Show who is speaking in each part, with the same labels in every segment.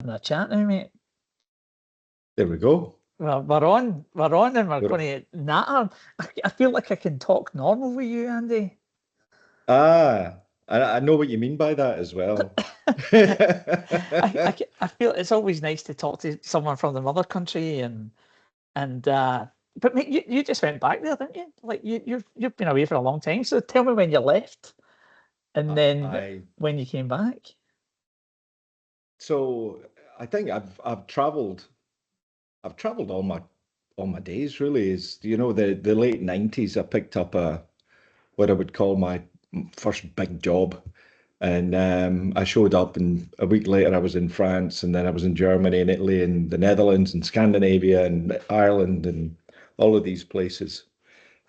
Speaker 1: having a chat now, mate.
Speaker 2: There we go.
Speaker 1: Well, we're on, and we're going to natter. I feel like I can talk normal with you, Andy.
Speaker 2: I know what you mean by that as well.
Speaker 1: I feel it's always nice to talk to someone from the mother country, but mate, you just went back there, didn't you? Like you've been away for a long time. So tell me when you left, and then when you came back.
Speaker 2: So I think I've travelled all my days really. Is the late 90s I picked up what I would call my first big job. And I showed up, and a week later I was in France, and then I was in Germany and Italy and the Netherlands and Scandinavia and Ireland and all of these places.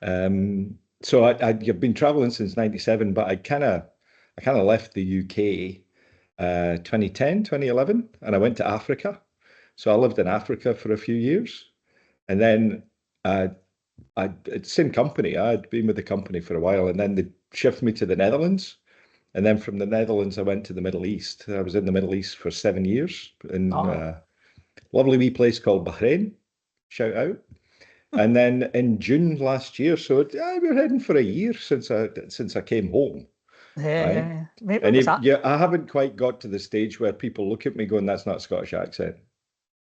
Speaker 2: So I've been traveling since 97, but I kind of left the UK 2010, 2011, and I went to Africa. So I lived in Africa for a few years, and then same company. I'd been with the company for a while, and then they shifted me to the Netherlands. And then from the Netherlands, I went to the Middle East. I was in the Middle East for 7 years in a lovely wee place called Bahrain. Shout out. And then in June last year, so we're heading for a year since I came home.
Speaker 1: Yeah,
Speaker 2: right? And I haven't quite got to the stage where people look at me going, "That's not a Scottish accent."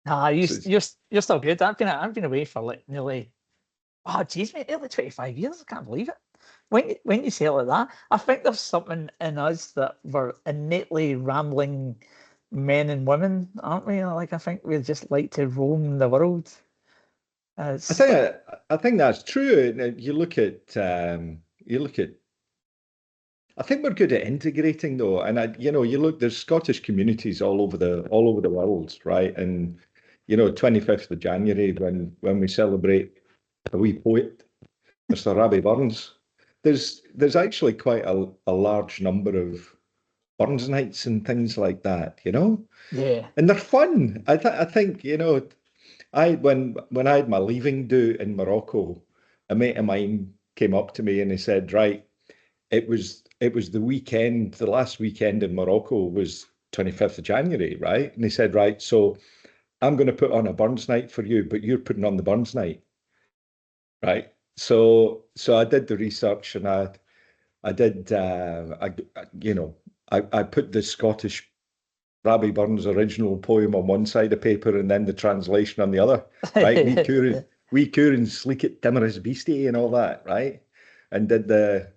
Speaker 1: Nah, you're still good. I've been away for like nearly, geez, mate, nearly 25 years. I can't believe it. When you say it like that, I think there's something in us that we're innately rambling men and women, aren't we? Like I think we just like to roam the world.
Speaker 2: I think that's true. You look at I think we're good at integrating though, and you look. There's Scottish communities all over the world, right? And 25th of January when we celebrate a wee poet, Mr. Robbie Burns. There's actually quite a large number of Burns nights and things like that,
Speaker 1: Yeah.
Speaker 2: And they're fun. I think when I had my leaving do in Morocco, a mate of mine came up to me and he said, "Right, it was the weekend, the last weekend in Morocco was 25th of January, right?" And he said, "Right, so I'm going to put on a Burns night for you, but you're putting on the Burns night, right?" So I did the research, and I did I put the Scottish Robbie Burns original poem on one side of paper and then the translation on the other, right? We Coorin sleek it timorous beastie and all that, right? And did the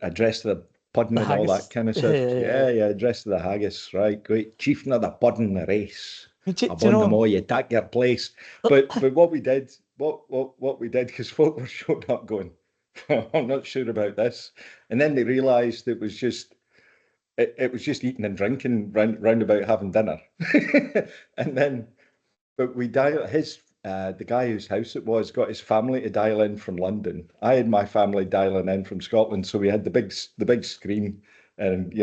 Speaker 2: address to the puddin and all that kind of stuff. Yeah, address to the haggis, right? Great chieftain of the puddin, the race. Upon them all, you take your place. But what we did, because folk were showing up going, "I'm not sure about this," and then they realised it was just eating and drinking round about having dinner, and then, but we the guy whose house it was got his family to dial in from London. I had my family dialing in from Scotland, so we had the big screen and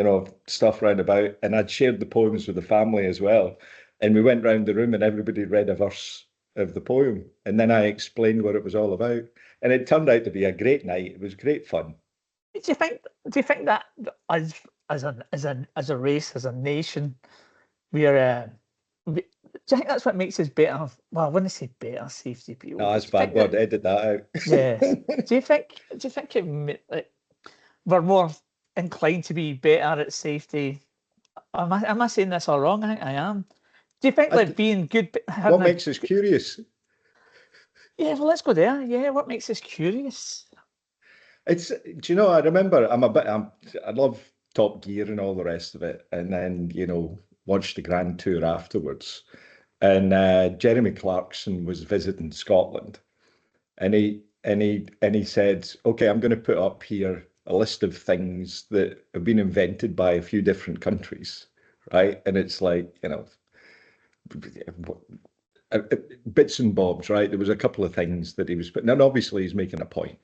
Speaker 2: stuff round about, and I'd shared the poems with the family as well. And we went round the room and everybody read a verse of the poem, and then I explained what it was all about, and it turned out to be a great night. It was great fun.
Speaker 1: Do you think that as a race, as a nation, do you think that's what makes us better? Well, I wouldn't say better safety people.
Speaker 2: No, that's a bad word. Edit that out.
Speaker 1: Yeah. Do you think we're more inclined to be better at safety? Am I saying this all wrong? I think I am. Do you think being good?
Speaker 2: What makes us curious?
Speaker 1: Yeah, well, let's go there. Yeah, what makes us curious?
Speaker 2: I remember I love Top Gear and all the rest of it, and then watch the Grand Tour afterwards. And Jeremy Clarkson was visiting Scotland, and he said, "Okay, I'm going to put up here a list of things that have been invented by a few different countries, right?" And it's like bits and bobs, right? There was a couple of things that he was putting, and obviously he's making a point.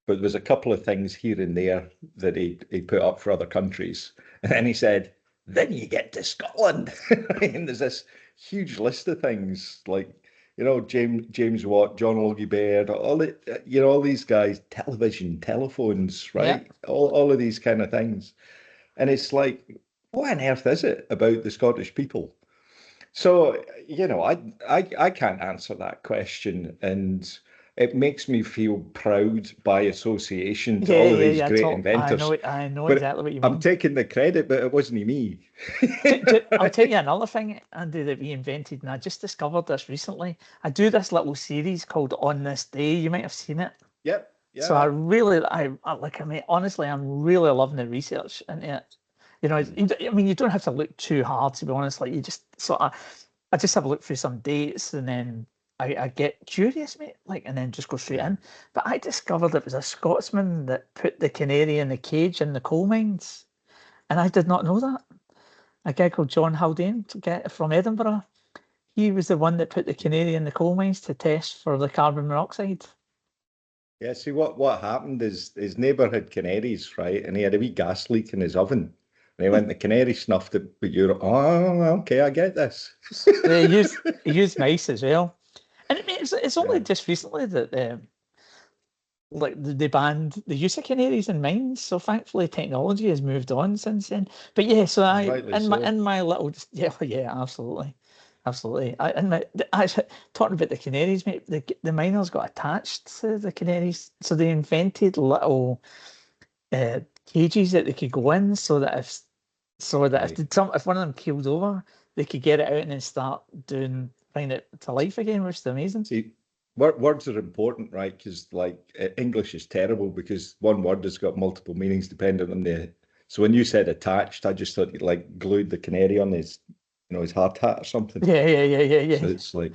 Speaker 2: But there was a couple of things here and there that he put up for other countries. And then he said, "Then you get to Scotland." And there's this huge list of things like, James Watt, John Logie Baird, all these guys, television, telephones, right? Yeah. All of these kind of things. And it's like, what on earth is it about the Scottish people? So, I can't answer that question. And it makes me feel proud by association to
Speaker 1: Yeah,
Speaker 2: all of
Speaker 1: yeah,
Speaker 2: these
Speaker 1: yeah.
Speaker 2: great
Speaker 1: I
Speaker 2: inventors.
Speaker 1: know it. I know
Speaker 2: But
Speaker 1: exactly what you
Speaker 2: I'm
Speaker 1: mean.
Speaker 2: taking the credit, but it wasn't me.
Speaker 1: I'll tell you another thing, Andy, that we invented, and I just discovered this recently. I do this little series called On This Day. You might have seen it.
Speaker 2: Yep.
Speaker 1: So
Speaker 2: Yeah.
Speaker 1: I mean, honestly, I'm really loving the research into it. I mean, you don't have to look too hard, to be honest. Like, you just I just have a look through some dates, and then I get curious, mate, like, and then just go straight
Speaker 2: Yeah.
Speaker 1: in. But I discovered it was a Scotsman that put the canary in the cage in the coal mines, and I did not know that. A guy called John Haldane from Edinburgh. He was the one that put the canary in the coal mines to test for the carbon monoxide.
Speaker 2: Yeah, see what happened is his neighbour had canaries, right? And he had a wee gas leak in his oven. And he went, the canary snuffed it, but you're, oh, okay, I get this.
Speaker 1: They used mice as well. And I mean, it's only
Speaker 2: Yeah,
Speaker 1: just recently that like they banned the use of canaries in mines. So thankfully, technology has moved on since then. But yeah, so I
Speaker 2: rightly
Speaker 1: in my
Speaker 2: so.
Speaker 1: in my little yeah, yeah, absolutely, absolutely. I talking about the canaries, mate. The miners got attached to the canaries, so they invented little cages that they could go in, so that
Speaker 2: Right.
Speaker 1: if one of them keeled over, they could get it out and then start bringing it to life again, which is amazing.
Speaker 2: See, words are important, right? Because like English is terrible because one word has got multiple meanings depending on the. So when you said attached, I just thought you like glued the canary on his hard hat or something.
Speaker 1: Yeah, yeah, yeah, yeah,
Speaker 2: So
Speaker 1: yeah.
Speaker 2: it's like,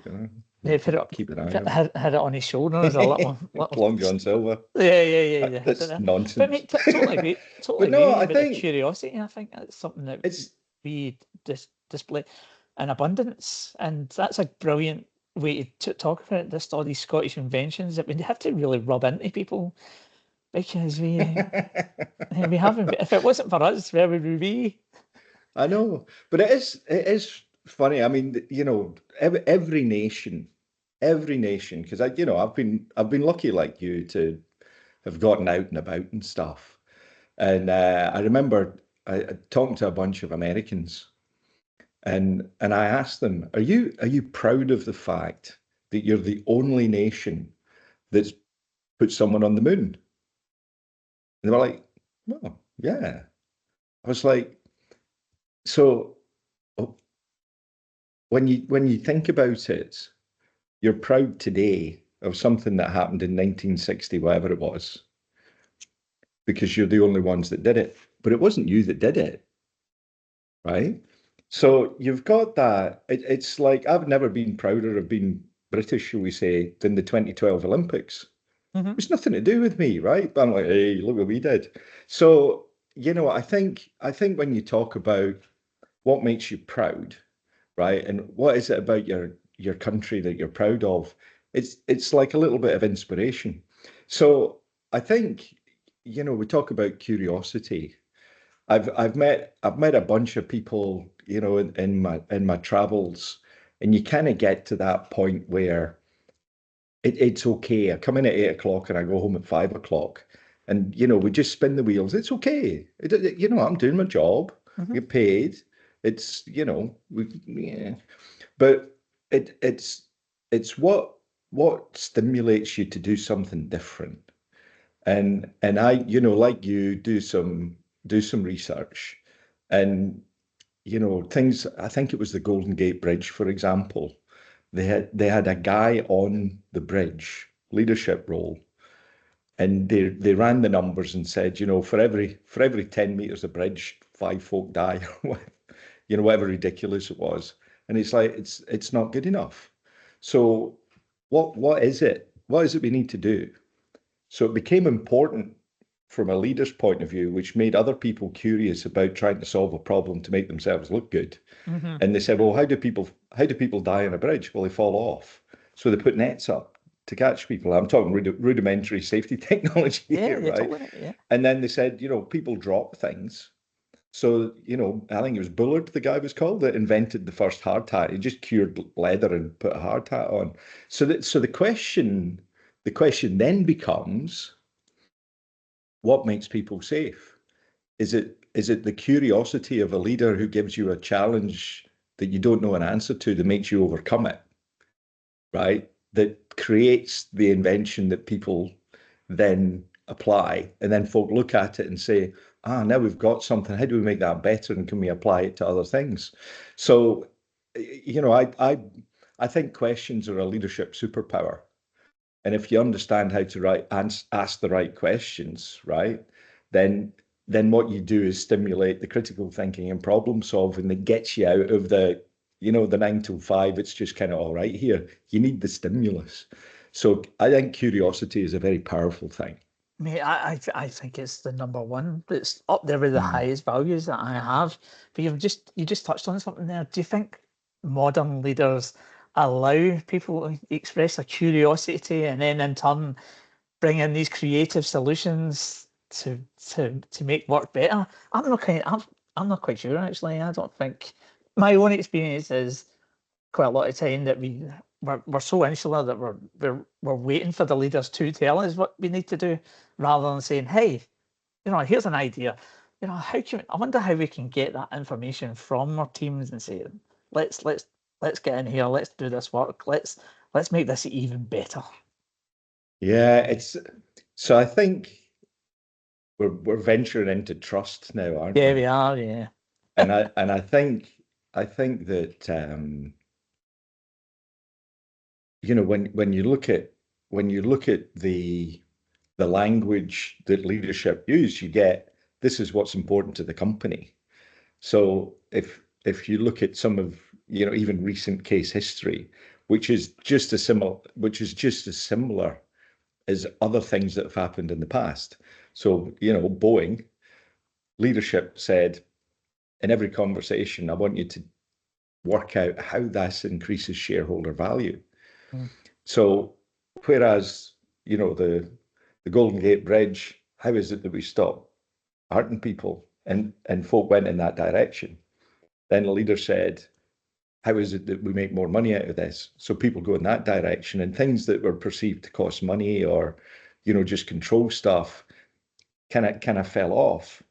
Speaker 1: Yeah,
Speaker 2: keep an eye on
Speaker 1: had it on his shoulder as a
Speaker 2: it.
Speaker 1: little.
Speaker 2: Long John Silver.
Speaker 1: Yeah, yeah, yeah, yeah. Had it
Speaker 2: That's
Speaker 1: there. But
Speaker 2: nonsense.
Speaker 1: mate, totally agree. Totally
Speaker 2: But
Speaker 1: agree
Speaker 2: no,
Speaker 1: with you
Speaker 2: I
Speaker 1: about the
Speaker 2: think
Speaker 1: curiosity. I think that's something that
Speaker 2: it's
Speaker 1: we display in abundance, and that's a brilliant way to talk about this. All these Scottish inventions that we have to really rub into people because we haven't. If it wasn't for us, where would we be?
Speaker 2: I know, but it is funny. I mean, every nation, because I've been lucky like you to have gotten out and about and stuff. And I remember I talking to a bunch of Americans, and I asked them, "Are you proud of the fact that you're the only nation that's put someone on the moon?" And they were like, "Well, yeah." I was like, "So oh, when you think about it, you're proud today of something that happened in 1960, whatever it was, because you're the only ones that did it. But it wasn't you that did it, right? So you've got that. It's like I've never been prouder of being British, shall we say, than the 2012 Olympics.
Speaker 1: Hmm.
Speaker 2: It's nothing to do with me, right? But I'm like, hey, look what we did. So, I think when you talk about what makes you proud, right? And what is it about your country that you're proud of? It's like a little bit of inspiration. So I think, we talk about curiosity. I've met a bunch of people, in my travels, and you kind of get to that point where it's okay. I come in at 8 o'clock and I go home at 5 o'clock. And we just spin the wheels. It's okay. I'm doing my job. I
Speaker 1: Hmm.
Speaker 2: get paid. It's yeah. But it's what stimulates you to do something different. And I, like you, do some research, and things. I think it was the Golden Gate Bridge, for example. They had a guy on the bridge, leadership role, and they ran the numbers and said, for every 10 meters of bridge, five folk die, whatever ridiculous it was. And it's like it's not good enough. So what is it? What is it we need to do? So it became important from a leader's point of view, which made other people curious about trying to solve a problem to make themselves look good.
Speaker 1: Hmm.
Speaker 2: And they said, well, how do people die on a bridge? Well, they fall off. So they put nets up to catch people. I'm talking rudimentary safety technology
Speaker 1: Yeah,
Speaker 2: here,
Speaker 1: yeah,
Speaker 2: right?
Speaker 1: totally, mate. Yeah.
Speaker 2: And then they said, people drop things. So, I think it was Bullard, the guy was called, that invented the first hard hat. He just cured leather and put a hard hat on. So the question then becomes, what makes people safe? Is it the curiosity of a leader who gives you a challenge that you don't know an answer to that makes you overcome it, right? That creates the invention that people then apply, and then folk look at it and say, now we've got something. How do we make that better, and can we apply it to other things? So, I think questions are a leadership superpower. And if you understand how to ask the right questions, right, then what you do is stimulate the critical thinking and problem solving that gets you out of the 9 to 5. It's just kind of all right here. You need the stimulus. So I think curiosity is a very powerful thing.
Speaker 1: Mate, I think it's the number one. It's up there with the highest values that I have. But you just touched on something there. Do you think modern leaders allow people to express a curiosity and then in turn bring in these creative solutions to make work better? I'm not quite sure actually. I don't think, my own experience is quite a lot of time that we're so insular that we're waiting for the leaders to tell us what we need to do, rather than saying, hey, here's an idea. I wonder how we can get that information from our teams and say, let's get in here, let's do this work, let's make this even better.
Speaker 2: Yeah, so I think we're venturing into trust now, aren't we?
Speaker 1: Yeah, we are. Yeah.
Speaker 2: And I think that when you look at the language that leadership use, you get, this is what's important to the company. So if you look at some of even recent case history, which is just as similar as other things that have happened in the past. So Boeing leadership said, in every conversation, I want you to work out how this increases shareholder value. So whereas the Golden Gate Bridge, how is it that we stop hurting people? And folk went in that direction. Then the leader said, how is it that we make more money out of this? So people go in that direction, and things that were perceived to cost money or just control stuff kind of fell off,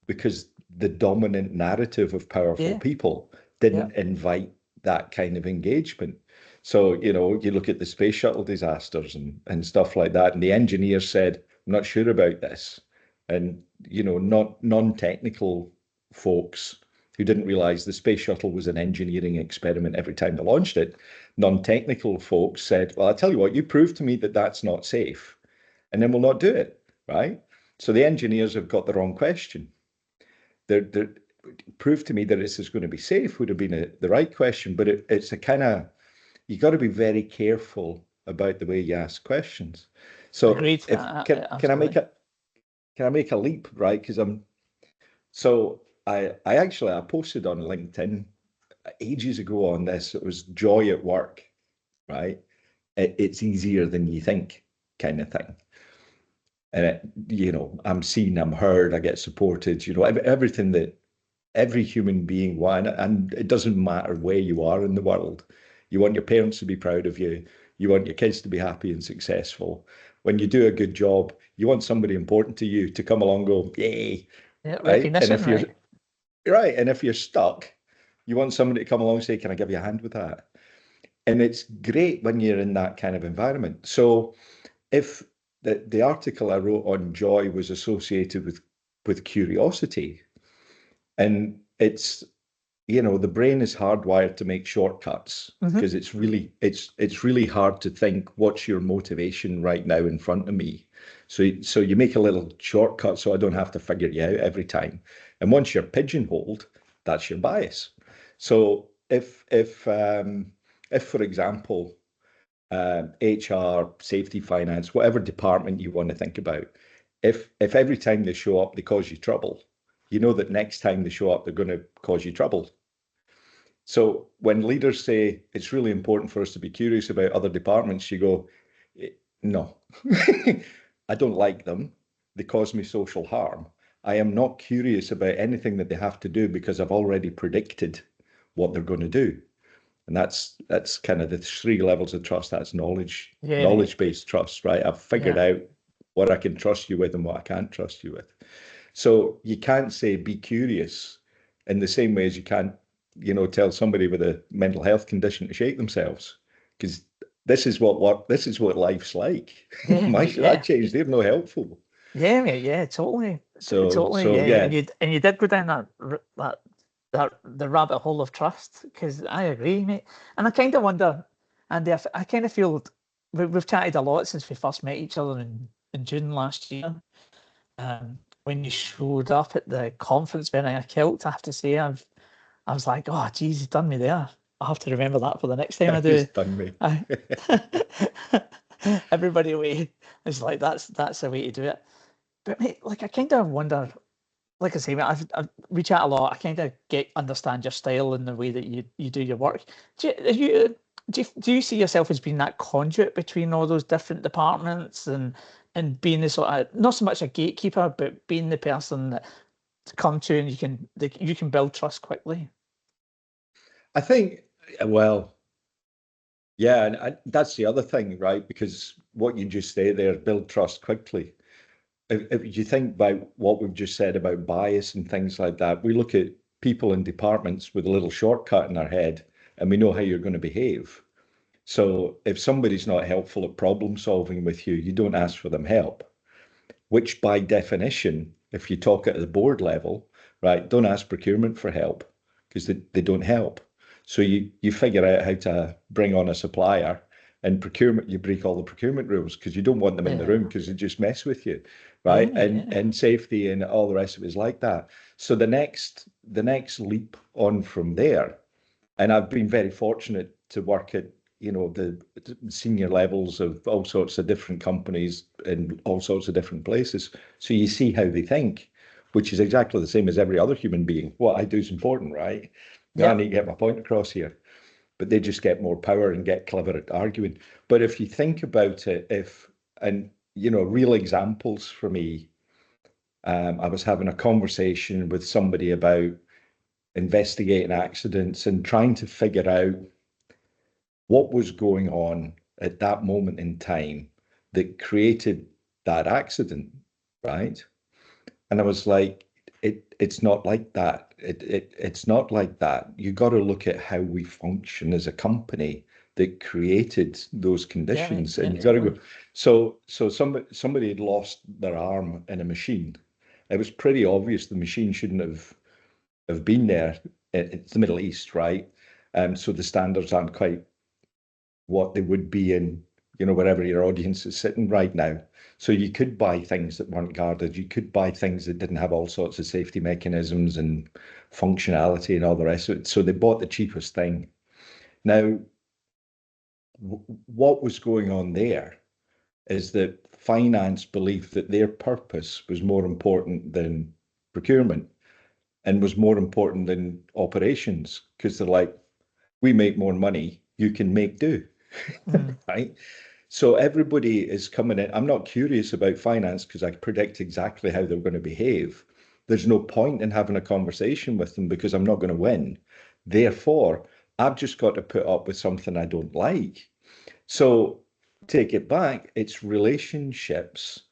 Speaker 2: because the dominant narrative of powerful people didn't invite that kind of engagement. So, you look at the space shuttle disasters and stuff like that, and the engineers said, I'm not sure about this. And, not non-technical folks who didn't realize the space shuttle was an engineering experiment every time they launched it, non-technical folks said, well, I'll tell you what, you prove to me that that's not safe, and then we'll not do it, right? So the engineers have got the wrong question. They're prove to me that this is going to be safe would have been the right question, but it's a kind of, you got to be very careful about the way you ask questions. So
Speaker 1: agreed.
Speaker 2: Can I make a leap, right? Because I posted on LinkedIn ages ago on this. It was joy at work, right? It's easier than you think, kind of thing. And I'm seen, I'm heard, I get supported. Everything that every human being wants, and it doesn't matter where you are in the world. You want your parents to be proud of you. You want your kids to be happy and successful. When you do a good job, you want somebody important to you to come along and go, yay.
Speaker 1: Yeah, right? And if
Speaker 2: you're stuck, you want somebody to come along and say, can I give you a hand with that? And it's great when you're in that kind of environment. So if the article I wrote on joy was associated with curiosity, and it's, the brain is hardwired to make shortcuts, because it's really hard to think, what's your motivation right now in front of me? So you make a little shortcut so I don't have to figure you out every time. And once you're pigeonholed, that's your bias. So if for example, HR, safety, finance, whatever department you want to think about, if every time they show up they cause you trouble, you know that next time they show up they're going to cause you trouble. So when leaders say it's really important for us to be curious about other departments, you go, no, I don't like them. They cause me social harm. I am not curious about anything that they have to do, because I've already predicted what they're going to do. And that's kind of the 3 levels of trust. That's knowledge-based trust, right? I've figured out what I can trust you with and what I can't trust you with. So you can't say be curious in the same way as you can't, tell somebody with a mental health condition to shake themselves, because this is what life's like.
Speaker 1: Yeah,
Speaker 2: My
Speaker 1: mate, yeah.
Speaker 2: that changed. They're no helpful.
Speaker 1: Yeah, mate, yeah, totally. Totally,
Speaker 2: So
Speaker 1: yeah.
Speaker 2: yeah,
Speaker 1: And you did go down that the rabbit hole of trust, because I agree, mate. And I kind of wonder, and I kind of feel we've chatted a lot since we first met each other in June last year. When you showed up at the conference wearing a kilt, I have to say, I was like, oh, geez, he's done me there. I have to remember that for the next time I do.
Speaker 2: he's done me.
Speaker 1: Everybody away. It's like that's the way to do it. But mate, like I kind of wonder, like I say, mate, we chat a lot. I kind of understand your style and the way that you do your work. Do you see yourself as being that conduit between all those different departments and being the sort of, not so much a gatekeeper, but being the person that to come to and you can build trust quickly?
Speaker 2: I think, well, yeah, and that's the other thing, right? Because what you just say there, build trust quickly. If you think about what we've just said about bias and things like that, we look at people in departments with a little shortcut in our head, and we know how you're going to behave. So if somebody's not helpful at problem solving with you, you don't ask for them help, which by definition, if you talk at the board level, right, don't ask procurement for help because they don't help. So you figure out how to bring on a supplier, and procurement, you break all the procurement rules because you don't want them in the room because they just mess with you, right? And safety and all the rest of it is like that. So the next leap on from there, and I've been very fortunate to work at the senior levels of all sorts of different companies in all sorts of different places. So you see how they think, which is exactly the same as every other human being. What I do is important, right? Yeah. I need to get my point across here. But they just get more power and get clever at arguing. But if you think about it, real examples for me, I was having a conversation with somebody about investigating accidents and trying to figure out what was going on at that moment in time that created that accident, right? And I was like, it's not like that. It's not like that. You got to look at how we function as a company that created those conditions, and you got to go. So somebody had lost their arm in a machine. It was pretty obvious the machine shouldn't have been there. It's the Middle East, right? So the standards aren't quite what they would be in, wherever your audience is sitting right now. So you could buy things that weren't guarded. You could buy things that didn't have all sorts of safety mechanisms and functionality and all the rest of it. So they bought the cheapest thing. Now, what was going on there is that finance believed that their purpose was more important than procurement and was more important than operations, because they're like, we make more money, you can make do. Right? So everybody is coming in. I'm not curious about finance because I predict exactly how they're going to behave. There's no point in having a conversation with them because I'm not going to win. Therefore, I've just got to put up with something I don't like. So take it back. It's relationships,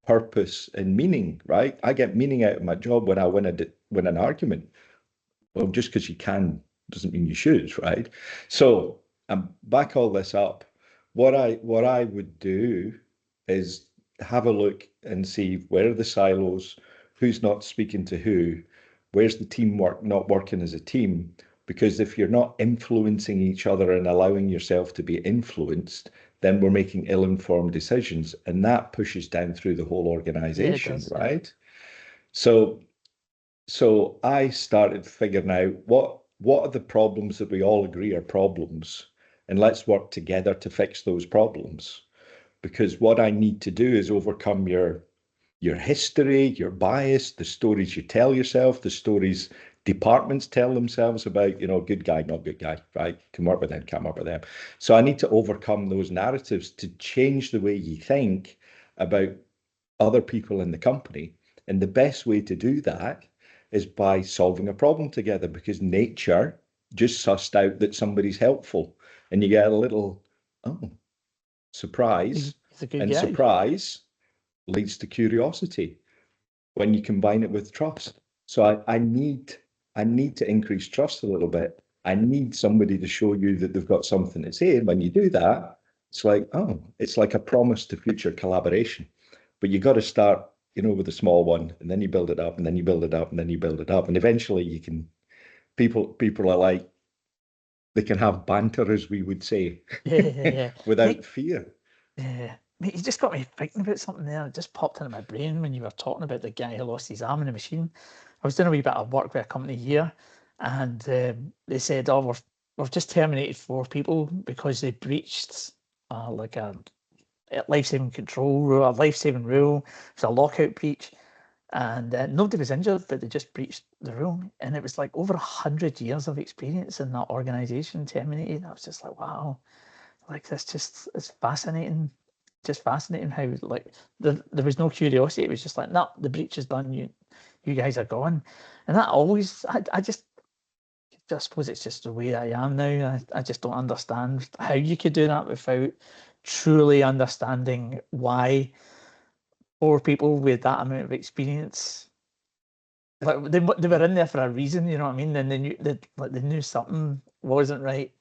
Speaker 2: purpose, and meaning, right? I get meaning out of my job when I win an argument. Well, just because you can doesn't mean you should, right? So back all this up. What I would do is have a look and see where are the silos, who's not speaking to who, where's the teamwork not working as a team. Because if you're not influencing each other and allowing yourself to be influenced, then we're making ill-informed decisions, and that pushes down through the whole organization, right? So I started figuring out what are the problems that we all agree are problems, and let's work together to fix those problems. Because what I need to do is overcome your history, your bias, the stories you tell yourself, the stories departments tell themselves about, good guy, not good guy, right? Can work with them, can't work with them. So I need to overcome those narratives to change the way you think about other people in the company. And the best way to do that is by solving a problem together, because nature just sussed out that somebody's helpful, and you get a little, surprise, and surprise leads to curiosity. when you combine it with trust. So I need to increase trust a little bit. I need somebody to show you that they've got something to say. And when you do that, it's like, oh, it's like a promise to future collaboration. But you got to start, with a small one, and then you build it up, and then you build it up, and then you build it up. And eventually you can, people are like, they can have banter, as we would say, without fear.
Speaker 1: Yeah. Mate, you just got me thinking about something there. It just popped into my brain when you were talking about the guy who lost his arm in a machine. I was doing a wee bit of work with a company here, and they said, "Oh, we've just terminated 4 people because they breached like a life-saving control rule, a life-saving rule. It was a lockout breach, and nobody was injured, but they just breached the rule. And it was like over 100 years of experience in that organisation terminated. I was just like, wow." Like it's fascinating, just fascinating how like there was no curiosity. It was just like, no, the breach is done. You guys are gone, and that always I just suppose it's just the way I am now. I just don't understand how you could do that without truly understanding why 4 people with that amount of experience, like they were in there for a reason, you know what I mean? And they knew something wasn't right,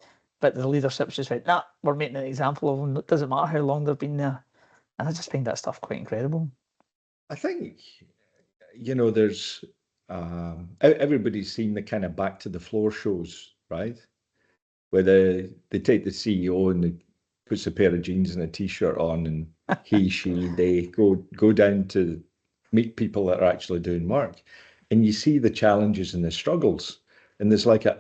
Speaker 1: but the leadership's just like, nah, we're making an example of them. It doesn't matter how long they've been there. And I just find that stuff quite incredible.
Speaker 2: I think, there's everybody's seen the kind of back to the floor shows, right? Where they take the CEO and they puts a pair of jeans and a t-shirt on, and they go down to meet people that are actually doing work, and you see the challenges and the struggles, and there's like I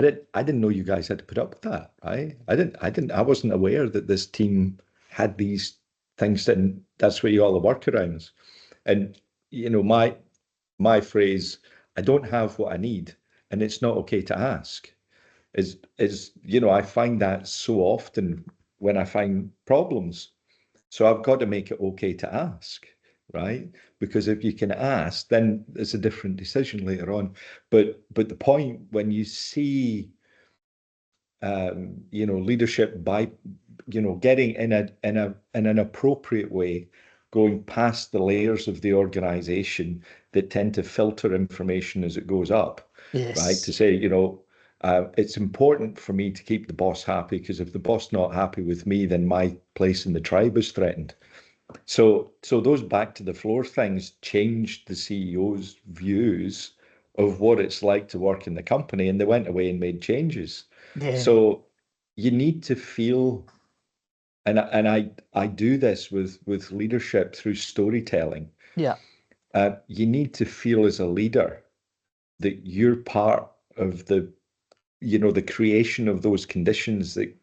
Speaker 2: didn't know you guys had to put up with that, right? I wasn't aware that this team had these things, and that's where you all the workarounds. And my phrase, I don't have what I need, and it's not okay to ask, is I find that so often when I find problems. So I've got to make it okay to ask, right? Because if you can ask, then it's a different decision later on. But the point when you see leadership by getting in an appropriate way, going past the layers of the organization that tend to filter information as it goes up.
Speaker 1: Yes.
Speaker 2: Right? To say, it's important for me to keep the boss happy, because if the boss not happy with me, then my place in the tribe is threatened. So those back to the floor things changed the CEO's views of what it's like to work in the company, and they went away and made changes.
Speaker 1: Yeah.
Speaker 2: So you need to feel, and I do this with leadership through storytelling.
Speaker 1: Yeah.
Speaker 2: You need to feel as a leader that you're part of the creation of those conditions that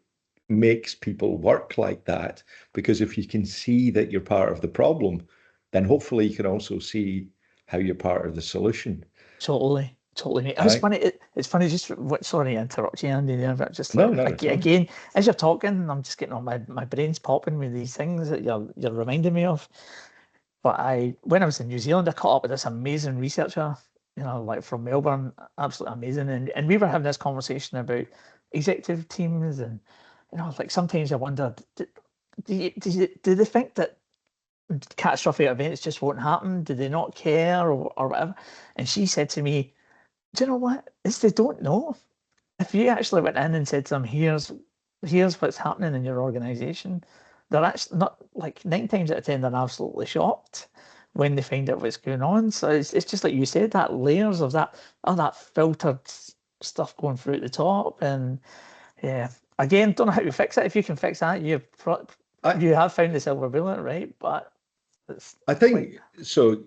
Speaker 2: makes people work like that. Because if you can see that you're part of the problem, then hopefully you can also see how you're part of the solution.
Speaker 1: Totally, mate. It's funny. It's funny. Just sorry to interrupt you, Andy. There, but just like again, as you're talking, I'm just getting on my brain's popping with these things that you're reminding me of. But when I was in New Zealand, I caught up with this amazing researcher, like from Melbourne, absolutely amazing. And we were having this conversation about executive teams, and like sometimes I wonder, do they think that catastrophic events just won't happen? Do they not care or whatever? And she said to me, do you know what? It's they don't know. If you actually went in and said to them, here's what's happening in your organization, they're actually not, like 9 times out of 10, they're absolutely shocked when they find out what's going on. So it's just like you said, that layers of that, all that filtered stuff going through at the top. And yeah, again, don't know how to fix it. If you can fix that, you have found the silver bullet, right? But
Speaker 2: I think so.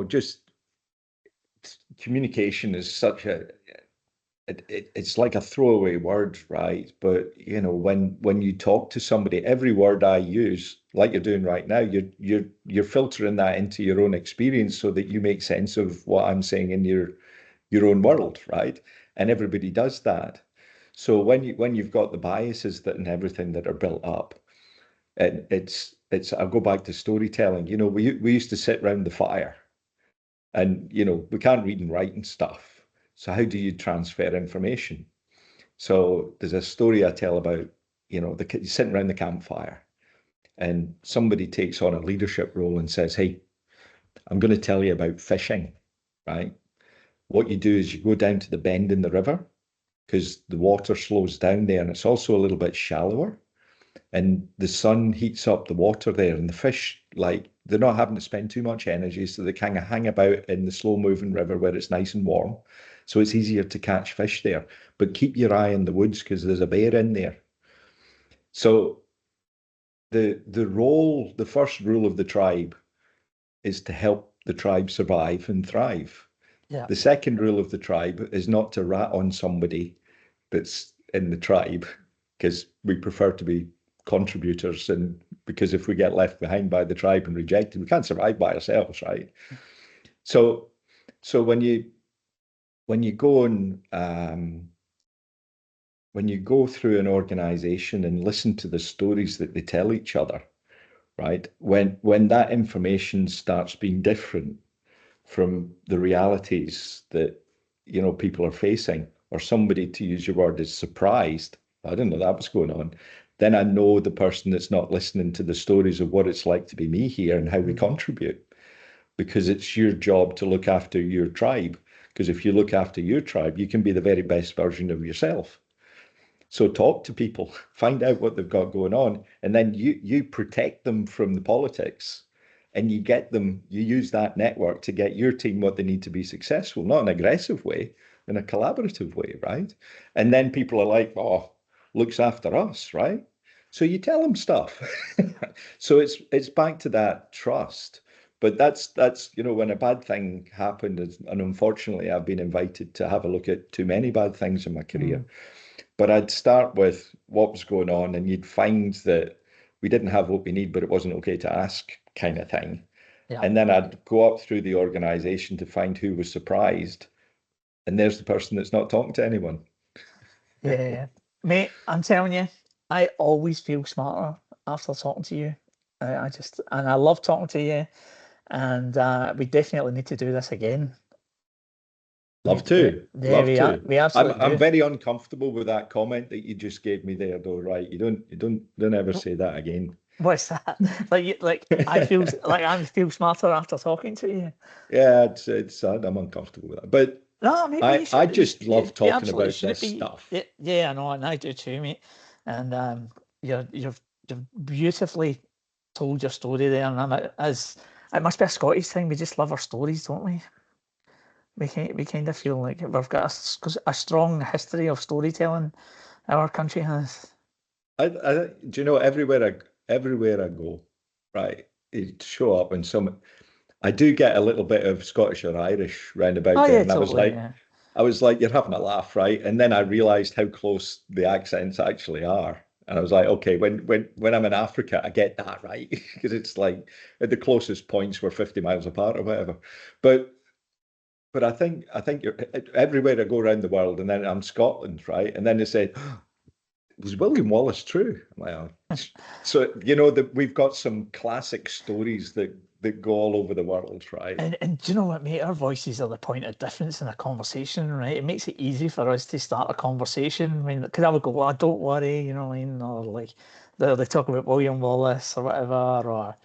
Speaker 2: Just communication is such it's like a throwaway word, right? But when you talk to somebody, every word I use, like you're doing right now, you're filtering that into your own experience so that you make sense of what I'm saying in your own world, right? And everybody does that. So when you've got the biases that and everything that are built up, and it's I'll go back to storytelling. We used to sit around the fire, and we can't read and write and stuff. So how do you transfer information? So there's a story I tell about, sitting around the campfire, and somebody takes on a leadership role and says, "Hey, I'm going to tell you about fishing, right? What you do is you go down to the bend in the river because the water slows down there and it's also a little bit shallower. And the sun heats up the water there, and the fish, like, they're not having to spend too much energy, so they kind of hang about in the slow moving river where it's nice and warm. So it's easier to catch fish there. But keep your eye in the woods because there's a bear in there. So the first rule of the tribe is to help the tribe survive and thrive.
Speaker 1: Yeah.
Speaker 2: The second rule of the tribe is not to rat on somebody that's in the tribe, because we prefer to be contributors, and because if we get left behind by the tribe and rejected, we can't survive by ourselves, right? So when you go and when you go through an organization and listen to the stories that they tell each other, right, when that information starts being different from the realities that people are facing, or somebody, to use your word, is surprised, I didn't know that was going on, then I know the person that's not listening to the stories of what it's like to be me here and how we contribute. Because it's your job to look after your tribe. Because if you look after your tribe, you can be the very best version of yourself. So talk to people, find out what they've got going on, and then you protect them from the politics, and you use that network to get your team what they need to be successful, not in an aggressive way, in a collaborative way, right? And then people are like, oh, looks after us, right? So you tell them stuff. So it's back to that trust. But that's when a bad thing happened, and unfortunately I've been invited to have a look at too many bad things in my career. But I'd start with what was going on, and you'd find that we didn't have what we need, but it wasn't okay to ask, kind of thing. Yeah. And then I'd go up through the organization to find who was surprised. And there's the person that's not talking to anyone.
Speaker 1: Yeah. Mate, I'm telling you, I always feel smarter after talking to you. And I love talking to you. And we definitely need to do this again.
Speaker 2: Love to.
Speaker 1: We absolutely
Speaker 2: I'm very uncomfortable with that comment that you just gave me there, though, right? You don't ever say that again.
Speaker 1: What's that? I feel smarter after talking to you.
Speaker 2: Yeah, it's sad. I'm uncomfortable with that. But
Speaker 1: no, mate,
Speaker 2: I just love talking about this stuff.
Speaker 1: Yeah, I know, and I do too, mate. And you've beautifully told your story there, and it must be a Scottish thing. We just love our stories, don't we? We kind of feel like we've got a strong history of storytelling. Our country has.
Speaker 2: Do you know, everywhere I go, right, you show up and I do get a little bit of Scottish or Irish roundabout there, and totally, I was like, you're having a laugh, right? And then I realised how close the accents actually are. And I was like, okay, when I'm in Africa, I get that, right? Because it's like at the closest points we're 50 miles apart or whatever. But I think you're everywhere I go around the world, and then I'm Scotland, right? And then they say, was William Wallace true? Well, so that we've got some classic stories that go all over the world, right?
Speaker 1: And do you know what, mate? Our voices are the point of difference in a conversation, right? It makes it easy for us to start a conversation. I mean, because I would go, well, don't worry, you know what I mean? Or like they talk about William Wallace or whatever,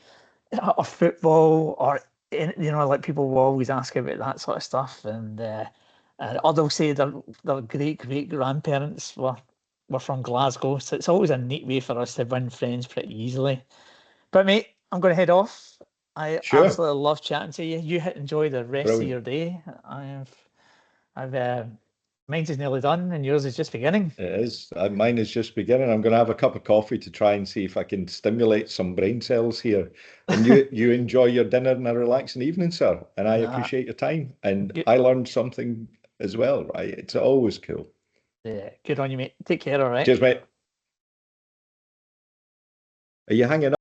Speaker 1: or football, or like people will always ask about that sort of stuff, and or they'll say their great grandparents were from Glasgow, so it's always a neat way for us to win friends pretty easily. But mate, I'm going to head off. I absolutely love chatting to you. You enjoy the rest of your day. Mine's is nearly done, and yours is just beginning.
Speaker 2: It is. Mine is just beginning. I'm going to have a cup of coffee to try and see if I can stimulate some brain cells here. And you enjoy your dinner and a relaxing evening, sir. And I appreciate your time. And I learned something as well, right? It's always cool.
Speaker 1: Yeah, good on you, mate. Take care, all right?
Speaker 2: Cheers, mate. Are you hanging up?